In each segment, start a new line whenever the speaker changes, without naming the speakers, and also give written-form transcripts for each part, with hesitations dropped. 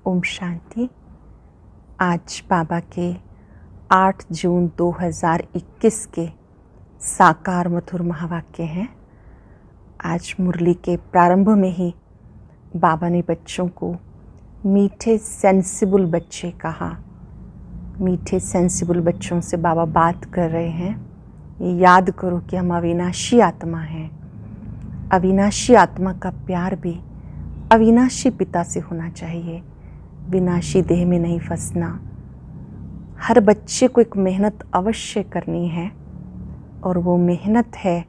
ओम शांति। आज बाबा के 8 जून 2021 के साकार मधुर महावाक्य हैं। आज मुरली के प्रारंभ में ही बाबा ने बच्चों को मीठे सेंसिबल बच्चे कहा। मीठे सेंसिबल बच्चों से बाबा बात कर रहे हैं। ये याद करो कि हम अविनाशी आत्मा हैं। अविनाशी आत्मा का प्यार भी अविनाशी पिता से होना चाहिए, विनाशी देह में नहीं फंसना। हर बच्चे को एक मेहनत अवश्य करनी है, और वो मेहनत है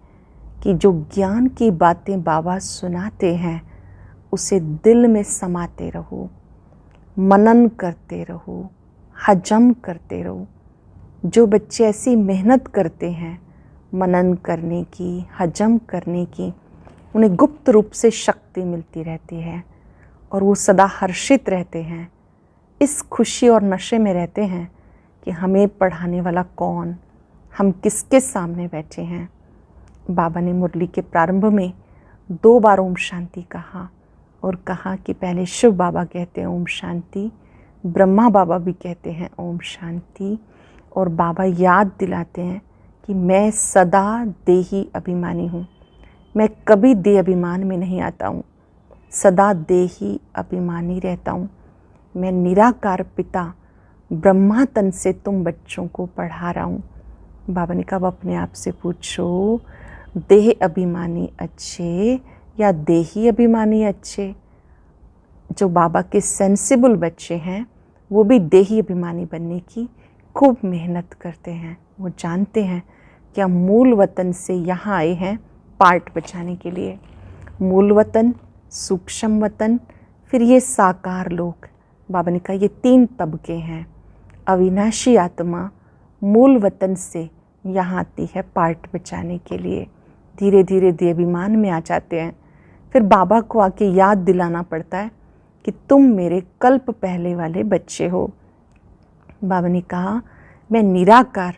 कि जो ज्ञान की बातें बाबा सुनाते हैं उसे दिल में समाते रहो, मनन करते रहो, हजम करते रहो। जो बच्चे ऐसी मेहनत करते हैं मनन करने की, हजम करने की, उन्हें गुप्त रूप से शक्ति मिलती रहती है और वो सदा हर्षित रहते हैं। इस खुशी और नशे में रहते हैं कि हमें पढ़ाने वाला कौन, हम किसके सामने बैठे हैं। बाबा ने मुरली के प्रारंभ में 2 बार ओम शांति कहा और कहा कि पहले शिव बाबा कहते हैं ओम शांति, ब्रह्मा बाबा भी कहते हैं ओम शांति, और बाबा याद दिलाते हैं कि मैं सदा देही अभिमानी हूँ। मैं कभी देह अभिमान में नहीं आता हूँ, सदा देही अभिमानी रहता हूँ। मैं निराकार पिता ब्रह्मा तन से तुम बच्चों को पढ़ा रहा हूँ। बाबा ने कहा अपने आप से पूछो, देह अभिमानी अच्छे या देही अभिमानी अच्छे। जो बाबा के सेंसिबल बच्चे हैं वो भी देही अभिमानी बनने की खूब मेहनत करते हैं। वो जानते हैं कि हम मूल वतन से यहाँ आए हैं पार्ट बचाने के लिए। मूल वतन, सूक्ष्म वतन, फिर ये साकार लोक। बाबा ने कहा ये 3 तबके हैं। अविनाशी आत्मा मूल वतन से यहाँ आती है पार्ट बचाने के लिए। धीरे धीरे देहाभिमान में आ जाते हैं। फिर बाबा को आके याद दिलाना पड़ता है कि तुम मेरे कल्प पहले वाले बच्चे हो। बाबा ने कहा मैं निराकार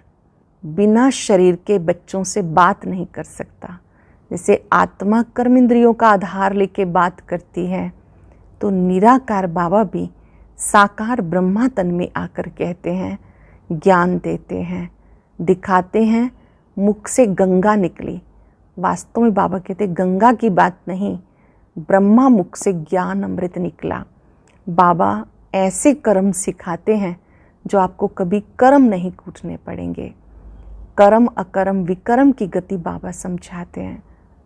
बिना शरीर के बच्चों से बात नहीं कर सकता। जैसे आत्मा कर्म इंद्रियों का आधार लेके बात करती है, तो निराकार बाबा भी साकार ब्रह्मा तन में आकर कहते हैं, ज्ञान देते हैं, दिखाते हैं। मुख से गंगा निकली। वास्तव में बाबा कहते गंगा की बात नहीं, ब्रह्मा मुख से ज्ञान अमृत निकला। बाबा ऐसे कर्म सिखाते हैं जो आपको कभी कर्म नहीं कूटने पड़ेंगे। कर्म अकर्म विकर्म की गति बाबा समझाते हैं।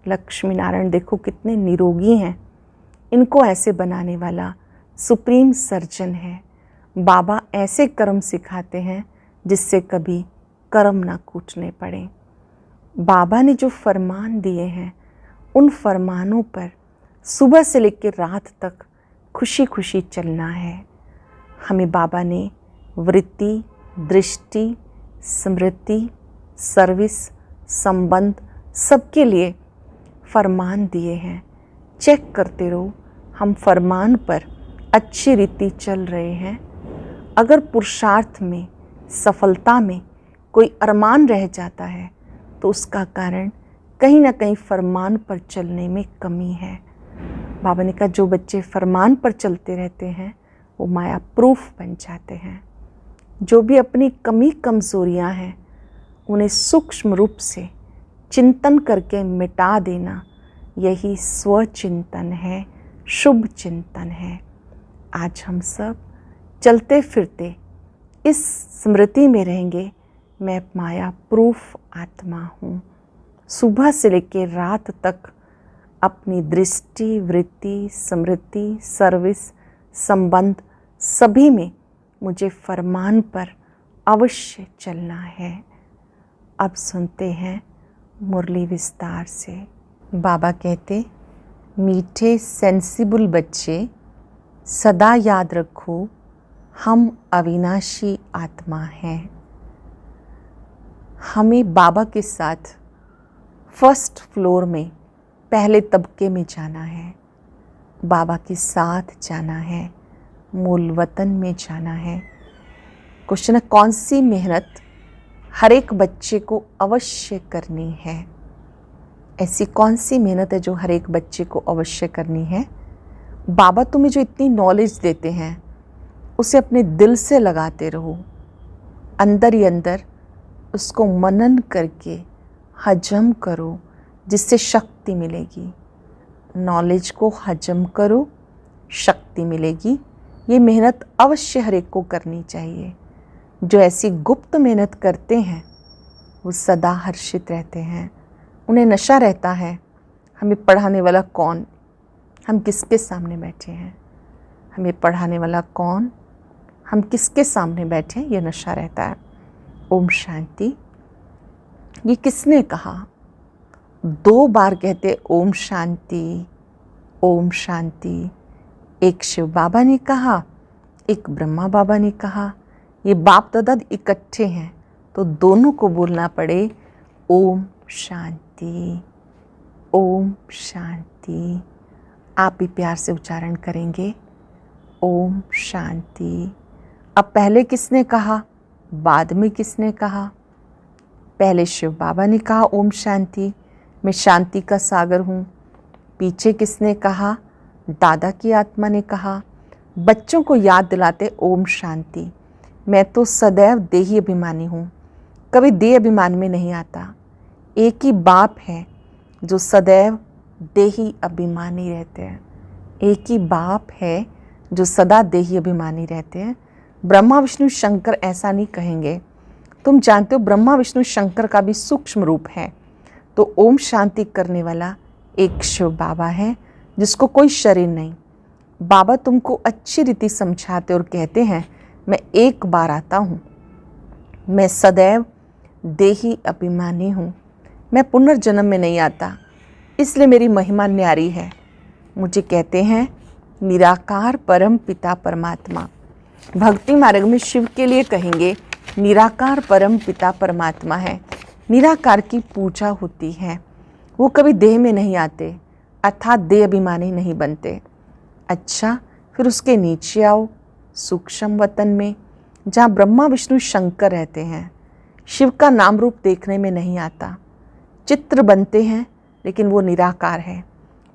लक्ष्मी नारायण देखो कितने निरोगी हैं। इनको ऐसे बनाने वाला सुप्रीम सर्जन है। बाबा ऐसे कर्म सिखाते हैं जिससे कभी कर्म ना कूटने पड़े। बाबा ने जो फरमान दिए हैं उन फरमानों पर सुबह से लेकर रात तक खुशी खुशी चलना है। हमें बाबा ने वृत्ति, दृष्टि, स्मृति, सर्विस, संबंध सबके लिए फरमान दिए हैं। चेक करते रहो हम फरमान पर अच्छी रीति चल रहे हैं। अगर पुरुषार्थ में, सफलता में कोई अरमान रह जाता है तो उसका कारण कहीं ना कहीं फरमान पर चलने में कमी है। बाबा ने कहा जो बच्चे फरमान पर चलते रहते हैं वो माया प्रूफ बन जाते हैं। जो भी अपनी कमी कमज़ोरियां हैं उन्हें सूक्ष्म रूप से चिंतन करके मिटा देना, यही स्वचिंतन है, शुभ चिंतन है। आज हम सब चलते फिरते इस स्मृति में रहेंगे, मैं माया प्रूफ आत्मा हूँ। सुबह से लेकर रात तक अपनी दृष्टि, वृत्ति, स्मृति, सर्विस, संबंध सभी में मुझे फरमान पर अवश्य चलना है। अब सुनते हैं मुरली विस्तार से। बाबा कहते मीठे सेंसिबल बच्चे सदा याद रखो हम अविनाशी आत्मा हैं। हमें बाबा के साथ फर्स्ट फ्लोर में पहले तबके में जाना है। बाबा के साथ जाना है, मूल वतन में जाना है। क्वेश्चन है कौन सी मेहनत हर एक बच्चे को अवश्य करनी है। ऐसी कौन सी मेहनत है जो हर एक बच्चे को अवश्य करनी है। बाबा तुम्हें जो इतनी नॉलेज देते हैं उसे अपने दिल से लगाते रहो, अंदर ही अंदर उसको मनन करके हजम करो, जिससे शक्ति मिलेगी। नॉलेज को हजम करो, शक्ति मिलेगी। ये मेहनत अवश्य हर एक को करनी चाहिए। जो ऐसी गुप्त मेहनत करते हैं वो सदा हर्षित रहते हैं। उन्हें नशा रहता है, हमें पढ़ाने वाला कौन, हम किसके सामने बैठे हैं, हमें पढ़ाने वाला कौन, हम किसके सामने बैठे हैं, ये नशा रहता है। ओम शांति। ये किसने कहा? 2 बार कहते ओम शांति, ओम शांति। एक शिव बाबा ने कहा, एक ब्रह्मा बाबा ने कहा। ये बाप दादा इकट्ठे हैं तो दोनों को बोलना पड़े ओम शांति, ओम शांति। आप भी प्यार से उच्चारण करेंगे ओम शांति। अब पहले किसने कहा, बाद में किसने कहा? पहले शिव बाबा ने कहा ओम शांति, मैं शांति का सागर हूँ। पीछे किसने कहा? दादा की आत्मा ने कहा। बच्चों को याद दिलाते ओम शांति, मैं तो सदैव देही अभिमानी हूँ, कभी देह अभिमान में नहीं आता। एक ही बाप है जो सदैव देही अभिमानी रहते हैं। एक ही बाप है जो सदा देही अभिमानी रहते हैं। ब्रह्मा विष्णु शंकर ऐसा नहीं कहेंगे। तुम जानते हो ब्रह्मा विष्णु शंकर का भी सूक्ष्म रूप है। तो ओम शांति करने वाला एक शिव बाबा है जिसको कोई शरीर नहीं। बाबा तुमको अच्छी रीति समझाते और कहते हैं मैं एक बार आता हूँ, मैं सदैव देही अभिमानी हूँ, मैं पुनर्जन्म में नहीं आता, इसलिए मेरी महिमा न्यारी है। मुझे कहते हैं निराकार परम पिता परमात्मा। भक्ति मार्ग में शिव के लिए कहेंगे निराकार परम पिता परमात्मा है। निराकार की पूजा होती है, वो कभी देह में नहीं आते, अर्थात देह अभिमानी नहीं बनते। अच्छा, फिर उसके नीचे आओ सूक्ष्म वतन में, जहाँ ब्रह्मा विष्णु शंकर रहते हैं। शिव का नाम रूप देखने में नहीं आता, चित्र बनते हैं लेकिन वो निराकार है,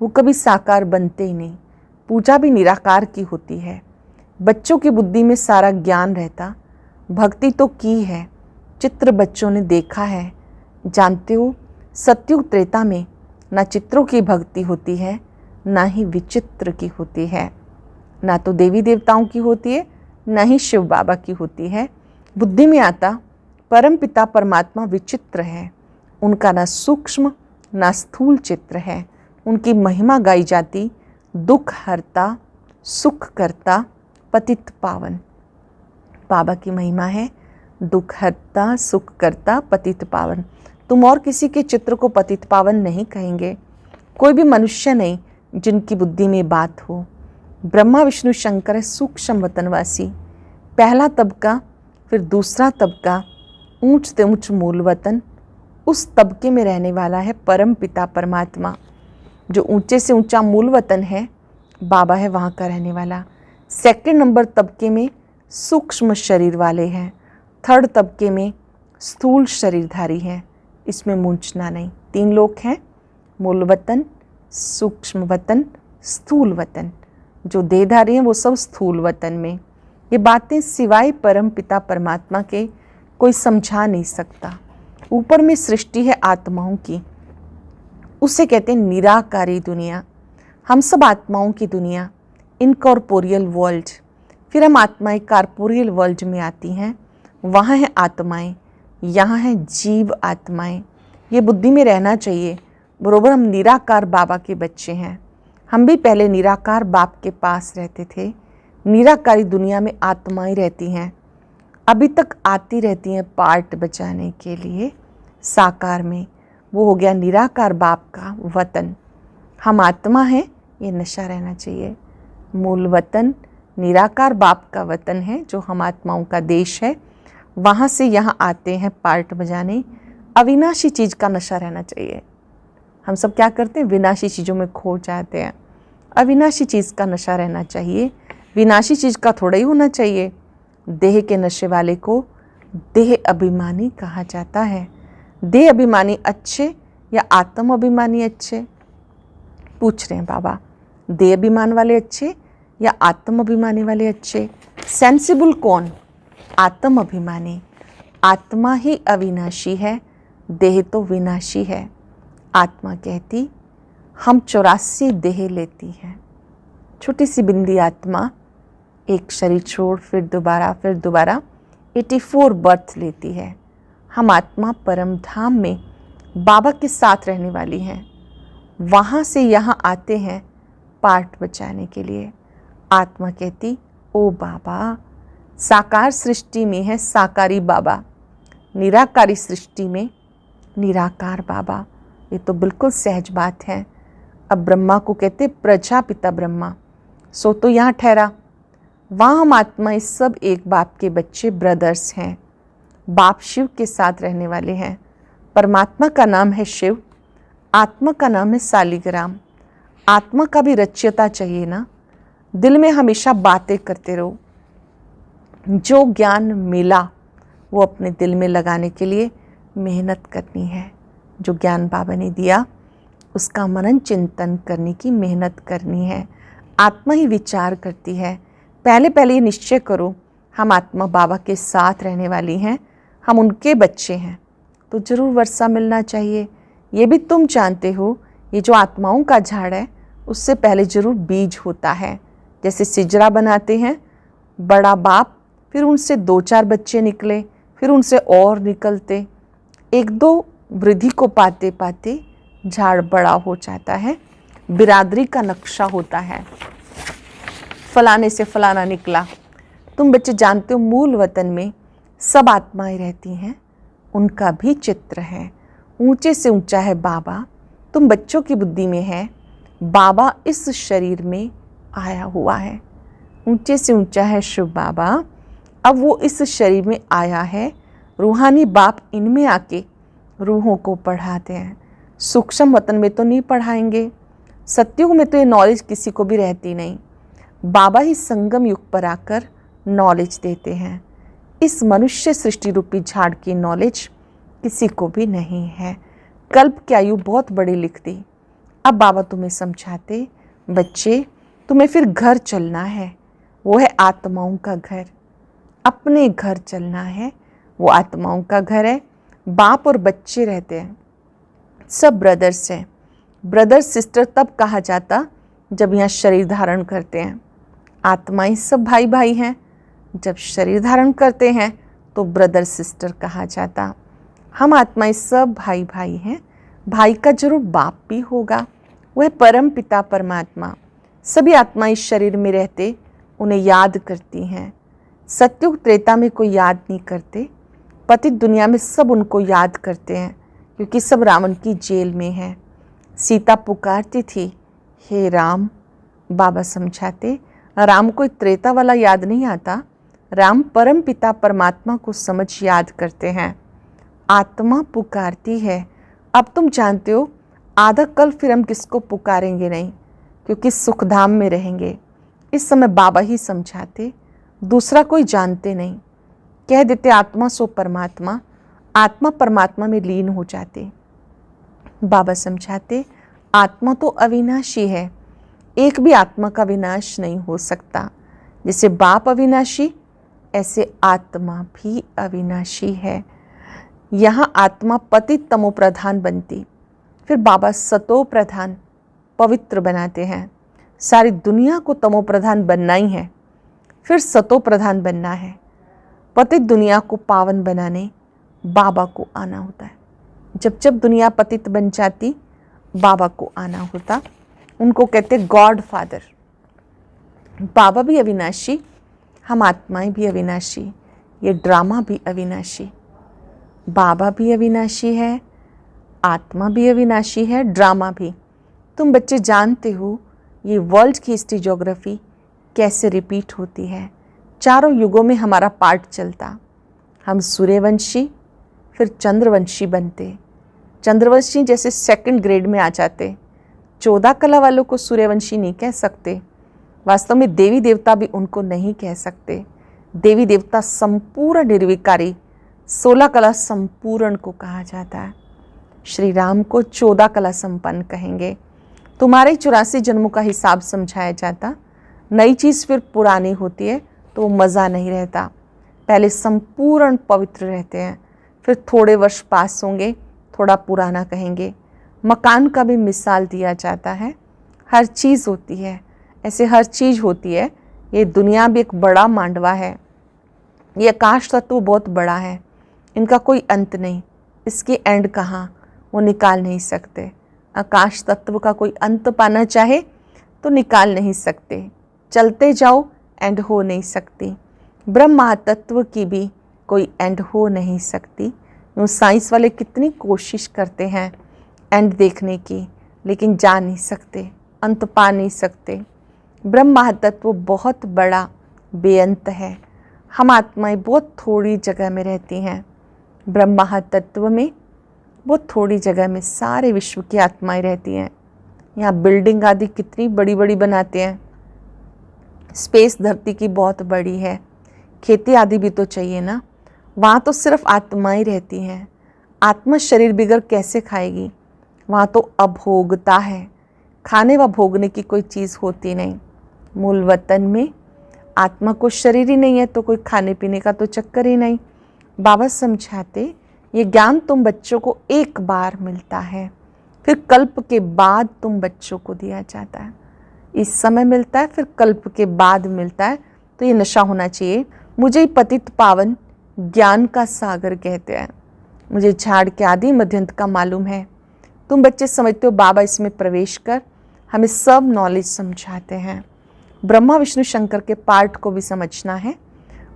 वो कभी साकार बनते ही नहीं। पूजा भी निराकार की होती है। बच्चों की बुद्धि में सारा ज्ञान रहता, भक्ति तो की है, चित्र बच्चों ने देखा है। जानते हो सतयुग त्रेता में ना चित्रों की भक्ति होती है, ना ही विचित्र की होती है, ना तो देवी देवताओं की होती है, ना ही शिव बाबा की होती है। बुद्धि में आता परम पिता परमात्मा विचित्र है, उनका ना सूक्ष्म ना स्थूल चित्र है। उनकी महिमा गाई जाती दुख हरता, सुख करता, पतित पावन। बाबा की महिमा है दुख हरता, सुख करता, पतित पावन। तुम और किसी के चित्र को पतित पावन नहीं कहेंगे, कोई भी मनुष्य नहीं जिनकी बुद्धि में बात हो। ब्रह्मा विष्णु शंकर है सूक्ष्म वतनवासी, पहला तबका, फिर दूसरा तबका, ऊंच से ऊंच मूल वतन, उस तबके में रहने वाला है परम पिता परमात्मा। जो ऊंचे से ऊंचा मूल वतन है बाबा है, वहाँ का रहने वाला। सेकंड नंबर तबके में सूक्ष्म शरीर वाले हैं, थर्ड तबके में स्थूल शरीरधारी हैं, इसमें मूंछना नहीं। 3 लोग हैं, मूल वतन, सूक्ष्म वतन, स्थूल वतन। जो देहधारी हैं वो सब स्थूल वतन में। ये बातें सिवाय परम पिता परमात्मा के कोई समझा नहीं सकता। ऊपर में सृष्टि है आत्माओं की, उसे कहते हैं निराकारी दुनिया। हम सब आत्माओं की दुनिया, इनकॉर्पोरियल वर्ल्ड। फिर हम आत्माएं कॉर्पोरियल वर्ल्ड में आती हैं, वहाँ हैं आत्माएं, यहाँ हैं जीव आत्माएं। ये बुद्धि में रहना चाहिए। बरोबर हम निराकार बाबा के बच्चे हैं। हम भी पहले निराकार बाप के पास रहते थे। निराकारी दुनिया में आत्माएं रहती हैं, अभी तक आती रहती हैं पार्ट बचाने के लिए साकार में। वो हो गया निराकार बाप का वतन। हम आत्मा हैं, ये नशा रहना चाहिए। मूल वतन निराकार बाप का वतन है, जो हम आत्माओं का देश है। वहाँ से यहाँ आते हैं पार्ट बजाने। अविनाशी चीज़ का नशा रहना चाहिए। हम सब क्या करते हैं, विनाशी चीज़ों में खो जाते हैं। अविनाशी चीज़ का नशा रहना चाहिए, विनाशी चीज़ का थोड़ा ही होना चाहिए। देह के नशे वाले को देह अभिमानी कहा जाता है। देह अभिमानी अच्छे या आत्म अभिमानी अच्छे? पूछ रहे हैं बाबा, देह अभिमान वाले अच्छे या आत्म अभिमानी वाले अच्छे? सेंसिबल कौन? आत्म अभिमानी। आत्मा ही अविनाशी है, देह तो विनाशी है। आत्मा कहती हम 84 देह लेती हैं। छोटी सी बिंदी आत्मा एक शरीर छोड़ फिर दोबारा 84 बर्थ लेती है। हम आत्मा परम धाम में बाबा के साथ रहने वाली हैं। वहाँ से यहाँ आते हैं पार्ट बचाने के लिए। आत्मा कहती ओ बाबा, साकार सृष्टि में है साकारी बाबा, निराकारी सृष्टि में निराकार बाबा। ये तो बिल्कुल सहज बात है। अब ब्रह्मा को कहते प्रजापिता ब्रह्मा, सो तो यहाँ ठहरा। वहाँ हम आत्माएं सब एक बाप के बच्चे, ब्रदर्स हैं। बाप शिव के साथ रहने वाले हैं। परमात्मा का नाम है शिव, आत्मा का नाम है सालिग्राम। आत्मा का भी रच्यता चाहिए ना, दिल में हमेशा बातें करते रहो। जो ज्ञान मिला वो अपने दिल में लगाने के लिए मेहनत करनी है। जो ज्ञान बाबा ने दिया उसका मनन चिंतन करने की मेहनत करनी है। आत्मा ही विचार करती है। पहले ये निश्चय करो हम आत्मा बाबा के साथ रहने वाली हैं, हम उनके बच्चे हैं, तो ज़रूर वर्षा मिलना चाहिए। ये भी तुम जानते हो, ये जो आत्माओं का झाड़ है उससे पहले ज़रूर बीज होता है। जैसे सिजरा बनाते हैं, बड़ा बाप, फिर उनसे 2-4 बच्चे निकले, फिर उनसे और निकलते, 1-2 वृद्धि को पाते पाते झाड़ बड़ा हो जाता है। बिरादरी का नक्शा होता है, फलाने से फलाना निकला। तुम बच्चे जानते हो मूल वतन में सब आत्माएं रहती हैं, उनका भी चित्र है। ऊंचे से ऊंचा है बाबा, तुम बच्चों की बुद्धि में है बाबा इस शरीर में आया हुआ है। ऊंचे से ऊंचा है शिव बाबा, अब वो इस शरीर में आया है। रूहानी बाप इनमें आके रूहों को पढ़ाते हैं। सूक्ष्म वतन में तो नहीं पढ़ाएंगे, सत्युग में तो ये नॉलेज किसी को भी रहती नहीं। बाबा ही संगम युग पर आकर नॉलेज देते हैं। इस मनुष्य सृष्टि रूपी झाड़ की नॉलेज किसी को भी नहीं है। कल्प की आयु बहुत बड़ी लिख दी। अब बाबा तुम्हें समझाते, बच्चे तुम्हें फिर घर चलना है, वो है आत्माओं का घर। अपने घर चलना है, वो आत्माओं का घर है। बाप और बच्चे रहते हैं, सब ब्रदर्स हैं। ब्रदर सिस्टर तब कहा जाता जब यहाँ शरीर धारण करते हैं। आत्माएं सब भाई भाई हैं, जब शरीर धारण करते हैं तो ब्रदर सिस्टर कहा जाता। हम आत्माएं सब भाई भाई हैं। भाई का जरूर बाप भी होगा, वह परम पिता परमात्मा। सभी आत्माएं इस शरीर में रहते उन्हें याद करती हैं। सत्युग त्रेता में कोई याद नहीं करते, पतित दुनिया में सब उनको याद करते हैं, क्योंकि सब रावण की जेल में हैं। सीता पुकारती थी हे राम, बाबा समझाते राम को त्रेता वाला याद नहीं आता, राम परम पिता परमात्मा को समझ याद करते हैं। आत्मा पुकारती है। अब तुम जानते हो आधा कल फिर हम किसको पुकारेंगे नहीं, क्योंकि सुखधाम में रहेंगे। इस समय बाबा ही समझाते, दूसरा कोई जानते नहीं। कह देते आत्मा सो परमात्मा, आत्मा परमात्मा में लीन हो जाते। बाबा समझाते आत्मा तो अविनाशी है, एक भी आत्मा का विनाश नहीं हो सकता। जैसे बाप अविनाशी, ऐसे आत्मा भी अविनाशी है। यहाँ आत्मा पतित तमो प्रधान बनती, फिर बाबा सतो प्रधान पवित्र बनाते हैं। सारी दुनिया को तमो प्रधान बनना ही है, फिर सतो प्रधान बनना है। पतित दुनिया को पावन बनाने बाबा को आना होता है। जब जब दुनिया पतित बन जाती बाबा को आना होता। उनको कहते गॉड फादर। बाबा भी अविनाशी, हम आत्माएं भी अविनाशी, ये ड्रामा भी अविनाशी। बाबा भी अविनाशी है, आत्मा भी अविनाशी है, ड्रामा भी। तुम बच्चे जानते हो ये वर्ल्ड की हिस्ट्री ज्योग्राफी कैसे रिपीट होती है। चारों युगों में हमारा पार्ट चलता। हम सूर्यवंशी फिर चंद्रवंशी बनते। चंद्रवंशी जैसे सेकंड ग्रेड में आ जाते। 14 कला वालों को सूर्यवंशी नहीं कह सकते। वास्तव में देवी देवता भी उनको नहीं कह सकते। देवी देवता संपूर्ण निर्विकारी, 16 कला संपूर्ण को कहा जाता है। श्री राम को 14 कला संपन्न कहेंगे। तुम्हारे 84 जन्मों का हिसाब समझाया जाता। नई चीज़ फिर पुरानी होती है, तो वो मज़ा नहीं रहता। पहले संपूर्ण पवित्र रहते हैं, फिर थोड़े वर्ष पास होंगे, थोड़ा पुराना कहेंगे। मकान का भी मिसाल दिया जाता है। हर चीज़ होती है, ऐसे हर चीज़ होती है। ये दुनिया भी एक बड़ा मांडवा है। ये आकाश तत्व बहुत बड़ा है, इनका कोई अंत नहीं। इसकी एंड कहाँ, वो निकाल नहीं सकते। आकाश तत्व का कोई अंत पाना चाहे तो निकाल नहीं सकते। चलते जाओ, एंड हो नहीं सकती। ब्रह्म महातत्व की भी कोई एंड हो नहीं सकती। यूँ साइंस वाले कितनी कोशिश करते हैं एंड देखने की, लेकिन जा नहीं सकते, अंत पा नहीं सकते। ब्रह्म महातत्व बहुत बड़ा बेअंत है। हम आत्माएं बहुत थोड़ी जगह में रहती हैं। ब्रह्म महातत्व में बहुत थोड़ी जगह में सारे विश्व की आत्माएं रहती हैं। यहाँ बिल्डिंग आदि कितनी बड़ी बड़ी बनाते हैं। स्पेस धरती की बहुत बड़ी है, खेती आदि भी तो चाहिए ना। वहाँ तो सिर्फ आत्माएं रहती हैं। आत्मा शरीर बिगर कैसे खाएगी? वहाँ तो अभोगता है, खाने व भोगने की कोई चीज़ होती नहीं। मूल वतन में आत्मा को शरीर ही नहीं है तो कोई खाने पीने का तो चक्कर ही नहीं। बाबा समझाते, ये ज्ञान तुम बच्चों को एक बार मिलता है, फिर कल्प के बाद तुम बच्चों को दिया जाता है। इस समय मिलता है, फिर कल्प के बाद मिलता है। तो ये नशा होना चाहिए। मुझे पतित पावन ज्ञान का सागर कहते हैं। मुझे झाड़ के आदि मध्यंत का मालूम है। तुम बच्चे समझते हो बाबा इसमें प्रवेश कर हमें सब नॉलेज समझाते हैं। ब्रह्मा विष्णु शंकर के पार्ट को भी समझना है।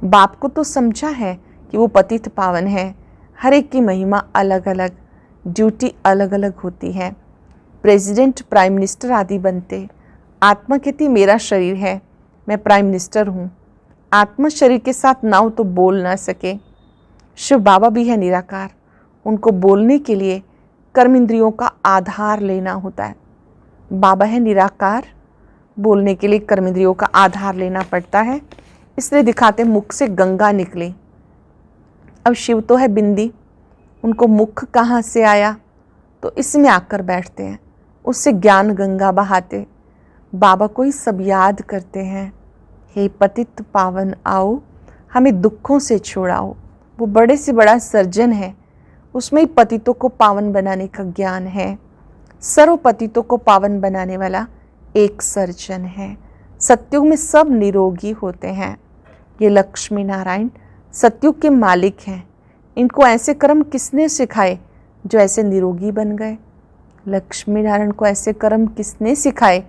बाप को तो समझा है कि वो पतित पावन है। हर एक की महिमा अलग अलग, ड्यूटी अलग अलग होती है। प्रेसिडेंट, प्राइम मिनिस्टर आदि बनते। आत्मा कहती मेरा शरीर है, मैं प्राइम मिनिस्टर हूँ। आत्मा शरीर के साथ ना हो तो बोल ना सके। शिव बाबा भी है निराकार, उनको बोलने के लिए कर्म इंद्रियों का आधार लेना होता है। बाबा है निराकार, बोलने के लिए कर्म इंद्रियों का आधार लेना पड़ता है। इसलिए दिखाते मुख से गंगा निकली। अब शिव तो है बिंदी, उनको मुख कहाँ से आया? तो इसमें आकर बैठते हैं, उससे ज्ञान गंगा बहाते। बाबा को ही सब याद करते हैं। हे पतित पावन आओ, हमें दुखों से छुड़ाओ। वो बड़े से बड़ा सर्जन है, उसमें ही पतितों को पावन बनाने का ज्ञान है। सर्व पतितों को पावन बनाने वाला एक सर्जन है। सतयुग में सब निरोगी होते हैं। ये लक्ष्मी नारायण सतयुग के मालिक हैं। इनको ऐसे कर्म किसने सिखाए जो ऐसे निरोगी बन गए? लक्ष्मी नारायण को ऐसे कर्म किसने सिखाए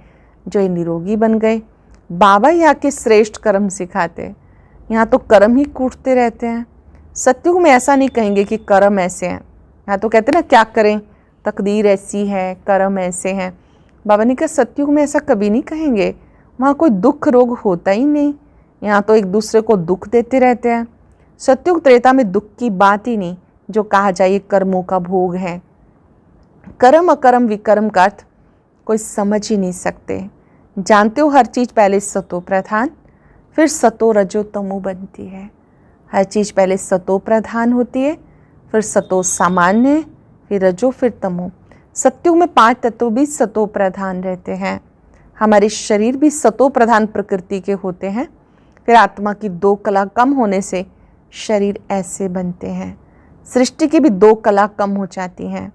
जो ये निरोगी बन गए? बाबा यहाँ के श्रेष्ठ कर्म सिखाते। यहाँ तो कर्म ही कूटते रहते हैं। सतयुग में ऐसा नहीं कहेंगे कि कर्म ऐसे हैं। यहाँ तो कहते ना क्या करें, तकदीर ऐसी है, कर्म ऐसे हैं। बाबा ने कहा सतयुग में ऐसा कभी नहीं कहेंगे। वहाँ कोई दुख रोग होता ही नहीं। यहाँ तो एक दूसरे को दुख देते रहते हैं। सतयुग त्रेता में दुख की बात ही नहीं। जो कहा जाए कर्मों का भोग है। कर्म अकर्म विकर्म का अर्थ कोई समझ ही नहीं सकते। जानते हो हर चीज़ पहले सतो प्रधान, फिर सतो रजो तमो बनती है। हर चीज़ पहले सतो प्रधान होती है, फिर सतो सामान्य, फिर रजो, फिर तमो। सतयुग में 5 तत्व भी सतो प्रधान रहते हैं। हमारे शरीर भी सतो प्रधान प्रकृति के होते हैं। फिर आत्मा की 2 कला कम होने से शरीर ऐसे बनते हैं। सृष्टि की भी 2 कला कम हो जाती हैं।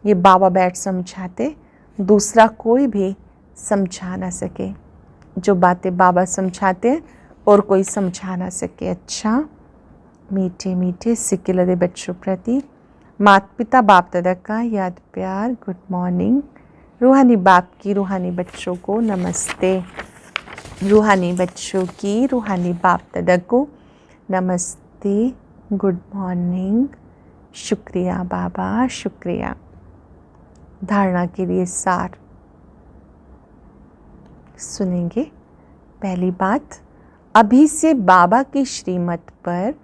ये बाबा बैठ समझाते, दूसरा कोई भी समझा ना सके। जो बातें बाबा समझाते हैं और कोई समझा ना सके। अच्छा, मीठे मीठे सिक्के लदे बच्चों प्रति माता पिता बाप दादा का याद प्यार, गुड मॉर्निंग। रूहानी बाप की रूहानी बच्चों को नमस्ते। रूहानी बच्चों की रूहानी बाप दादा को नमस्ते, गुड मॉर्निंग। शुक्रिया बाबा, शुक्रिया। धारणा के लिए सार सुनेंगे। पहली बात, अभी से बाबा की श्रीमत पर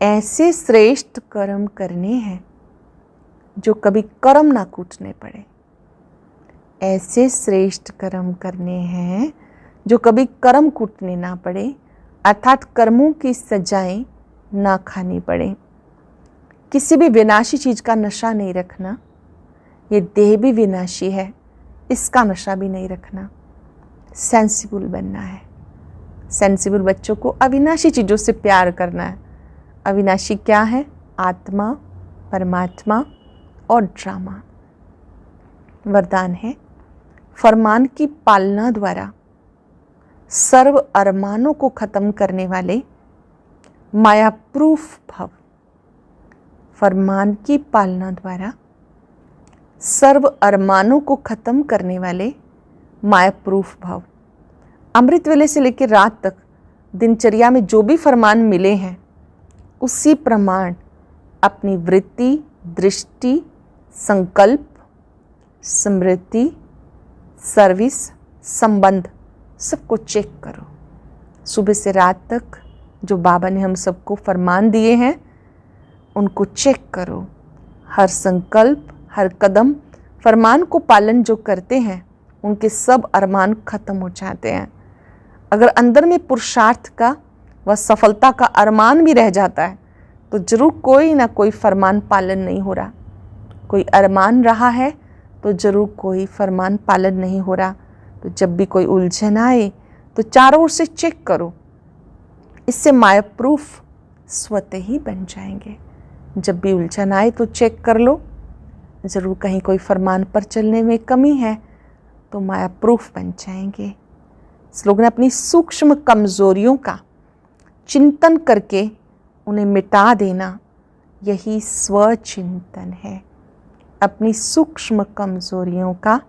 ऐसे श्रेष्ठ कर्म करने हैं जो कभी कर्म ना कूटने पड़े। ऐसे श्रेष्ठ कर्म करने हैं जो कभी कर्म कूटने ना पड़े, अर्थात कर्मों की सजाएं ना खानी पड़े। किसी भी विनाशी चीज़ का नशा नहीं रखना। ये देह भी विनाशी है, इसका नशा भी नहीं रखना। सेंसिबल बनना है। सेंसिबल बच्चों को अविनाशी चीज़ों से प्यार करना है। अविनाशी क्या है? आत्मा, परमात्मा और ड्रामा। वरदान है, फरमान की पालना द्वारा सर्व अरमानों को खत्म करने वाले मायाप्रूफ भव। फरमान की पालना द्वारा सर्व अरमानों को खत्म करने वाले मायाप्रूफ भव। अमृत वेले से लेकर रात तक दिनचर्या में जो भी फरमान मिले हैं उसी प्रमाण अपनी वृत्ति, दृष्टि, संकल्प, स्मृति, सर्विस, संबंध सबको चेक करो। सुबह से रात तक जो बाबा ने हम सबको फरमान दिए हैं उनको चेक करो। हर संकल्प, हर कदम फरमान को पालन जो करते हैं उनके सब अरमान खत्म हो जाते हैं। अगर अंदर में पुरुषार्थ का व सफलता का अरमान भी रह जाता है तो जरूर कोई ना कोई फरमान पालन नहीं हो रहा। कोई अरमान रहा है तो जरूर कोई फरमान पालन नहीं हो रहा। तो जब भी कोई उलझन आए तो चारों ओर से चेक करो। इससे मायाप्रूफ स्वतः ही बन जाएंगे। जब भी उलझन आए तो चेक कर लो, ज़रूर कहीं कोई फरमान पर चलने में कमी है तो मायाप्रूफ बन जाएंगे। इस लोगों ने अपनी सूक्ष्म कमज़ोरियों का चिंतन करके उन्हें मिटा देना, यही स्वचिंतन है। अपनी सूक्ष्म कमज़ोरियों का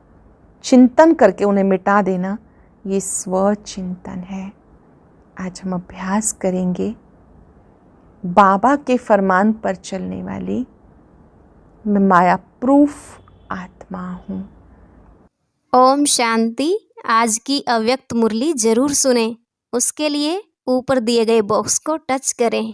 चिंतन करके उन्हें मिटा देना, ये स्वचिंतन है। आज हम अभ्यास करेंगे बाबा के फरमान पर चलने वाली मैं मायाप्रूफ आत्मा हूँ।
ओम शांति। आज की अव्यक्त मुरली जरूर सुने। उसके लिए ऊपर दिए गए बॉक्स को टच करें।